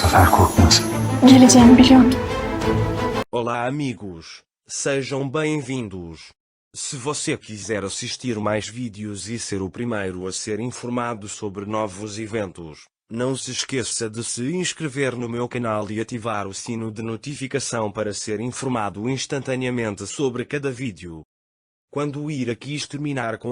sefer korkmaz. Geleceğimi biliyordum. Olá, amigos. Sejam bem-vindos. Se você quiser assistir mais vídeos e ser o primeiro a ser informado sobre novos eventos, não se esqueça de se inscrever no meu canal e ativar o sino de notificação para ser informado instantaneamente sobre cada vídeo. Quando Ira quis terminar com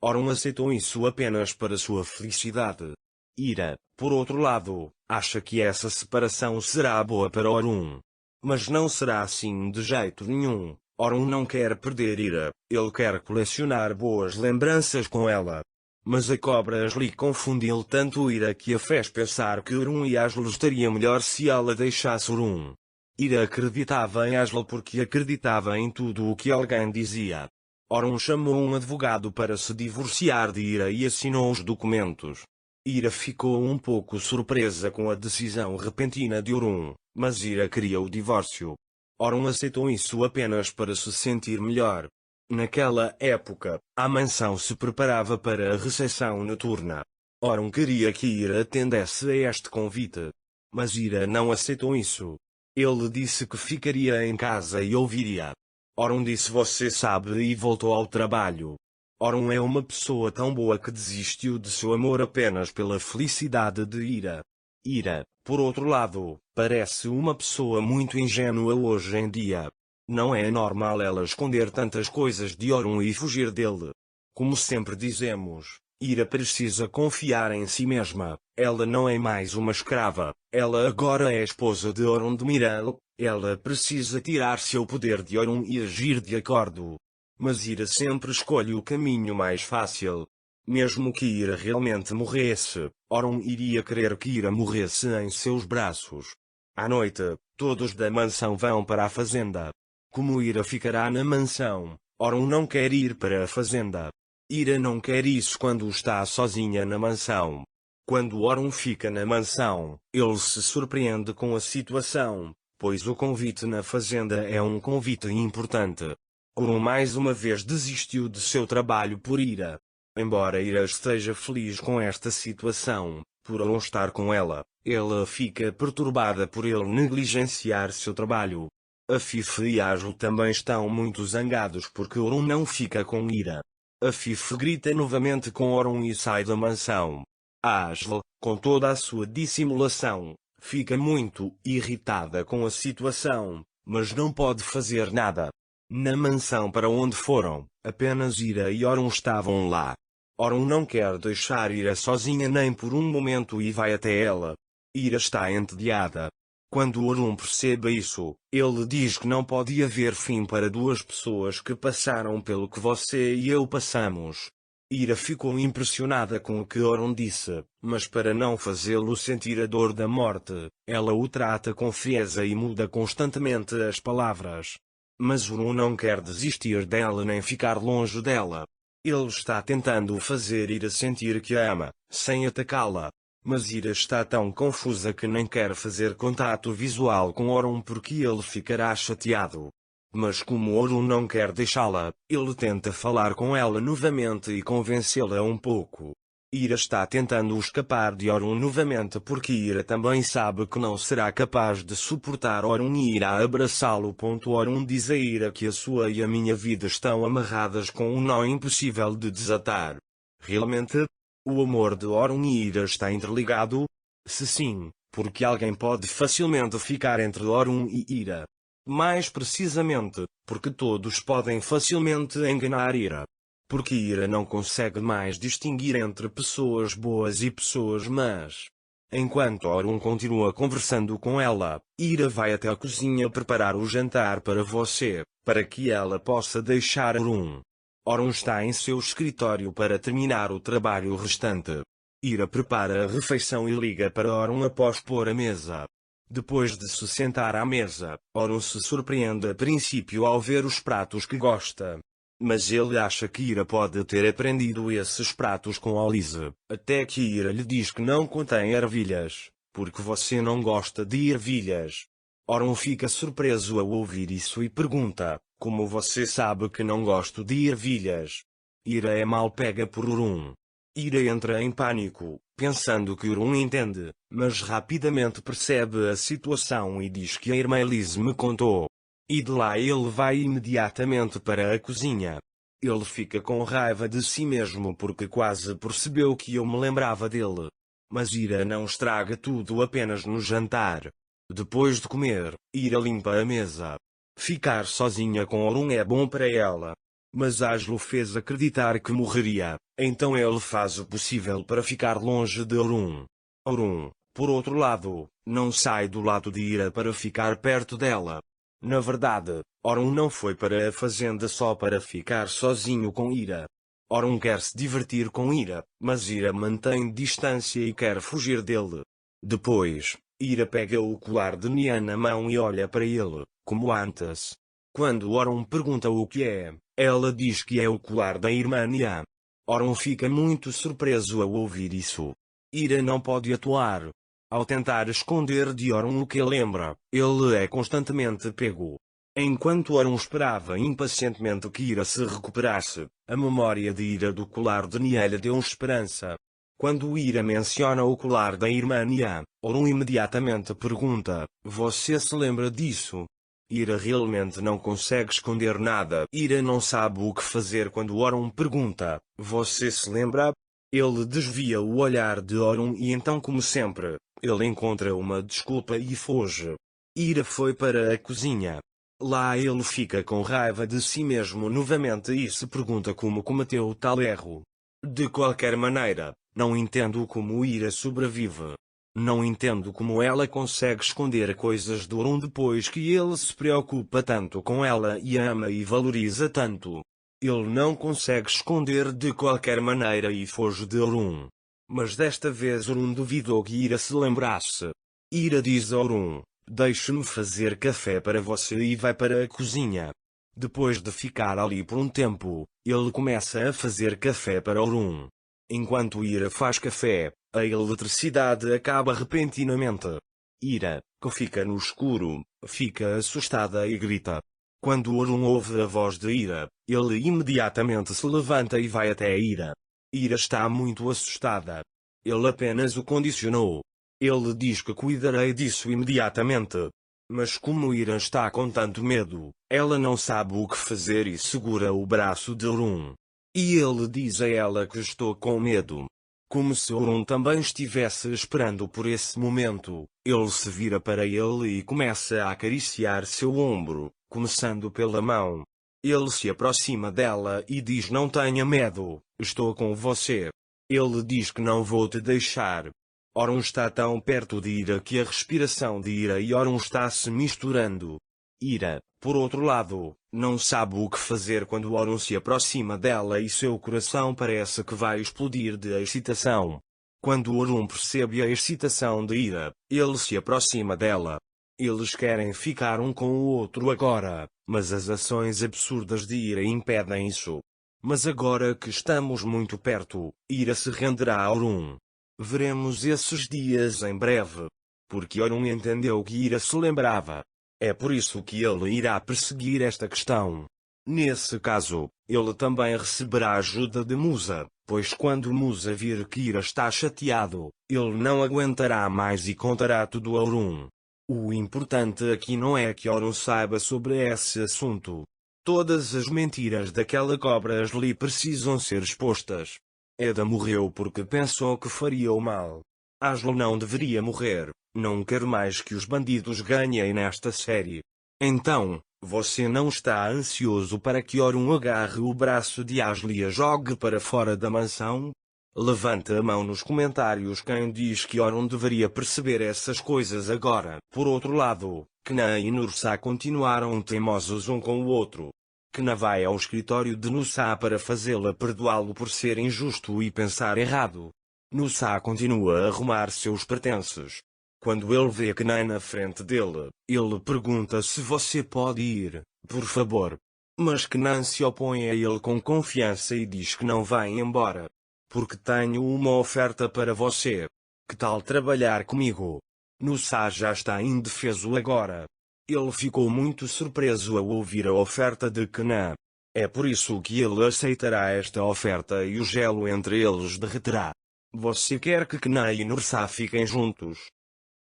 Orun aceitou isso apenas para sua felicidade. Ira, por outro lado, acha que essa separação será boa para Orun. Mas não será assim de jeito nenhum. Orun não quer perder Ira, ele quer colecionar boas lembranças com ela. Mas a cobra Ashley confundiu tanto Ira que a fez pensar que Orun e Ashley estaria melhor se ela deixasse Orun. Ira acreditava em Ashley porque acreditava em tudo o que alguém dizia. Orun chamou um advogado para se divorciar de Ira e assinou os documentos. Ira ficou um pouco surpresa com a decisão repentina de Orun, mas Ira queria o divórcio. Orun aceitou isso apenas para se sentir melhor. Naquela época, a mansão se preparava para a recepção noturna. Orun queria que Ira atendesse a este convite. Mas Ira não aceitou isso. Ele disse que ficaria em casa e ouviria. Orun disse você sabe e voltou ao trabalho. Orun é uma pessoa tão boa que desistiu de seu amor apenas pela felicidade de Ira. Ira, por outro lado, parece uma pessoa muito ingênua hoje em dia. Não é normal ela esconder tantas coisas de Orun e fugir dele. Como sempre dizemos, Ira precisa confiar em si mesma. Ela não é mais uma escrava. Ela agora é esposa de Orun de Miral. Ela precisa tirar seu poder de Orun e agir de acordo. Mas Ira sempre escolhe o caminho mais fácil. Mesmo que Ira realmente morresse, Orun iria querer que Ira morresse em seus braços. À noite, todos da mansão vão para a fazenda. Como Ira ficará na mansão, Orun não quer ir para a fazenda. Ira não quer isso quando está sozinha na mansão. Quando Orun fica na mansão, ele se surpreende com a situação, pois o convite na fazenda é um convite importante. Orun mais uma vez desistiu de seu trabalho por Ira. Embora Ira esteja feliz com esta situação, por Orun estar com ela, ela fica perturbada por ele negligenciar seu trabalho. A Fifi e Ashley também estão muito zangados porque Orun não fica com Ira. A Fifi grita novamente com Orun e sai da mansão. Ashley, com toda a sua dissimulação, fica muito irritada com a situação, mas não pode fazer nada. Na mansão para onde foram, apenas Ira e Orun estavam lá. Orun não quer deixar Ira sozinha nem por um momento e vai até ela. Ira está entediada. Quando Orun percebe isso, ele diz que não pode haver fim para duas pessoas que passaram pelo que você e eu passamos. Ira ficou impressionada com o que Orun disse, mas para não fazê-lo sentir a dor da morte, ela o trata com frieza e muda constantemente as palavras. Mas Orun não quer desistir dela nem ficar longe dela. Ele está tentando fazer Ira sentir que a ama, sem atacá-la. Mas Ira está tão confusa que nem quer fazer contato visual com Orun porque ele ficará chateado. Mas como Orun não quer deixá-la, ele tenta falar com ela novamente e convencê-la um pouco. Ira está tentando escapar de Orun novamente porque Ira também sabe que não será capaz de suportar Orun e irá abraçá-lo. Orun diz a Ira que a sua e a minha vida estão amarradas com um nó impossível de desatar. Realmente? O amor de Orun e Ira está interligado? Se sim, porque alguém pode facilmente ficar entre Orun e Ira. Mais precisamente, porque todos podem facilmente enganar Ira. Porque Ira não consegue mais distinguir entre pessoas boas e pessoas más. Enquanto Orun continua conversando com ela, Ira vai até a cozinha preparar o jantar para você, para que ela possa deixar Orun. Orun está em seu escritório para terminar o trabalho restante. Ira prepara a refeição e liga para Orun após pôr a mesa. Depois de se sentar à mesa, Orun se surpreende a princípio ao ver os pratos que gosta. Mas ele acha que Ira pode ter aprendido esses pratos com Olise, até que Ira lhe diz que não contém ervilhas, porque você não gosta de ervilhas. Orun fica surpreso ao ouvir isso e pergunta, como você sabe que não gosto de ervilhas? Ira é mal pega por Orun. Ira entra em pânico, pensando que Orun entende, mas rapidamente percebe a situação e diz que a irmã Elise me contou. E de lá ele vai imediatamente para a cozinha. Ele fica com raiva de si mesmo porque quase percebeu que eu me lembrava dele. Mas Ira não estraga tudo apenas no jantar. Depois de comer, Ira limpa a mesa. Ficar sozinha com Orun é bom para ela. Mas Aslo fez acreditar que morreria, então ele faz o possível para ficar longe de Orun. Orun, por outro lado, não sai do lado de Ira para ficar perto dela. Na verdade, Orun não foi para a fazenda só para ficar sozinho com Ira. Orun quer se divertir com Ira, mas Ira mantém distância e quer fugir dele. Depois, Ira pega o colar de Nia na mão e olha para ele, como antes. Quando Orun pergunta o que é, ela diz que é o colar da irmã Nia. Orun fica muito surpreso ao ouvir isso. Ira não pode atuar. Ao tentar esconder de Orun o que lembra, ele é constantemente pego. Enquanto Orun esperava impacientemente que Ira se recuperasse, a memória de Ira do colar de Nia lhe deu esperança. Quando Ira menciona o colar da irmã Nia, Orun imediatamente pergunta: "Você se lembra disso?" Ira realmente não consegue esconder nada. Ira não sabe o que fazer quando Orun pergunta: "Você se lembra?" Ele desvia o olhar de Orun e então, como sempre, ele encontra uma desculpa e foge. Ira foi para a cozinha. Lá ele fica com raiva de si mesmo novamente e se pergunta como cometeu tal erro. De qualquer maneira, não entendo como Ira sobrevive. Não entendo como ela consegue esconder coisas de Orun depois que ele se preocupa tanto com ela e a ama e valoriza tanto. Ele não consegue esconder de qualquer maneira e foge de Orun. Mas desta vez Orun duvidou que Ira se lembrasse. Ira diz a Orun: "Deixe-me fazer café para você", e vai para a cozinha. Depois de ficar ali por um tempo, ele começa a fazer café para Orun. Enquanto Ira faz café, a eletricidade acaba repentinamente. Ira, que fica no escuro, fica assustada e grita. Quando Orun ouve a voz de Ira, ele imediatamente se levanta e vai até Ira. Ira está muito assustada. Ele apenas o condicionou. Ele diz que cuidarei disso imediatamente. Mas como Ira está com tanto medo, ela não sabe o que fazer e segura o braço de Orun. E ele diz a ela que estou com medo. Como se Orun também estivesse esperando por esse momento, ele se vira para ele e começa a acariciar seu ombro, começando pela mão. Ele se aproxima dela e diz: "Não tenha medo, estou com você." Ele diz que não vou te deixar. Orun está tão perto de Ira que a respiração de Ira e Orun está se misturando. Ira, por outro lado, não sabe o que fazer quando Orun se aproxima dela e seu coração parece que vai explodir de excitação. Quando Orun percebe a excitação de Ira, ele se aproxima dela. Eles querem ficar um com o outro agora, mas as ações absurdas de Ira impedem isso. Mas agora que estamos muito perto, Ira se renderá a Orun. Veremos esses dias em breve. Porque Orun entendeu que Ira se lembrava. É por isso que ele irá perseguir esta questão. Nesse caso, ele também receberá ajuda de Musa, pois quando Musa vir que Ira está chateado, ele não aguentará mais e contará tudo a Orun. O importante aqui não é que Orun saiba sobre esse assunto. Todas as mentiras daquela cobra Asli precisam ser expostas. Eda morreu porque pensou que faria o mal. Aslo não deveria morrer. Não quero mais que os bandidos ganhem nesta série. Então, você não está ansioso para que Orun agarre o braço de Asli e a jogue para fora da mansão? Levante a mão nos comentários quem diz que Orun deveria perceber essas coisas agora. Por outro lado, Kna e Nursa continuaram teimosos um com o outro. Kna vai ao escritório de Nusa para fazê-la perdoá-lo por ser injusto e pensar errado. Nusa continua a arrumar seus pertences. Quando ele vê Kna na frente dele, ele pergunta se você pode ir, por favor. Mas Kna se opõe a ele com confiança e diz que não vai embora. Porque tenho uma oferta para você. Que tal trabalhar comigo? Nusa já está indefeso agora. Ele ficou muito surpreso ao ouvir a oferta de Kna. É por isso que ele aceitará esta oferta e o gelo entre eles derreterá. Você quer que Kena e Nursa fiquem juntos?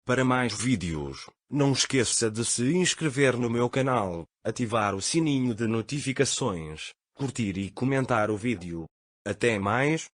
Para mais vídeos, não esqueça de se inscrever no meu canal, ativar o sininho de notificações, curtir e comentar o vídeo. Até mais!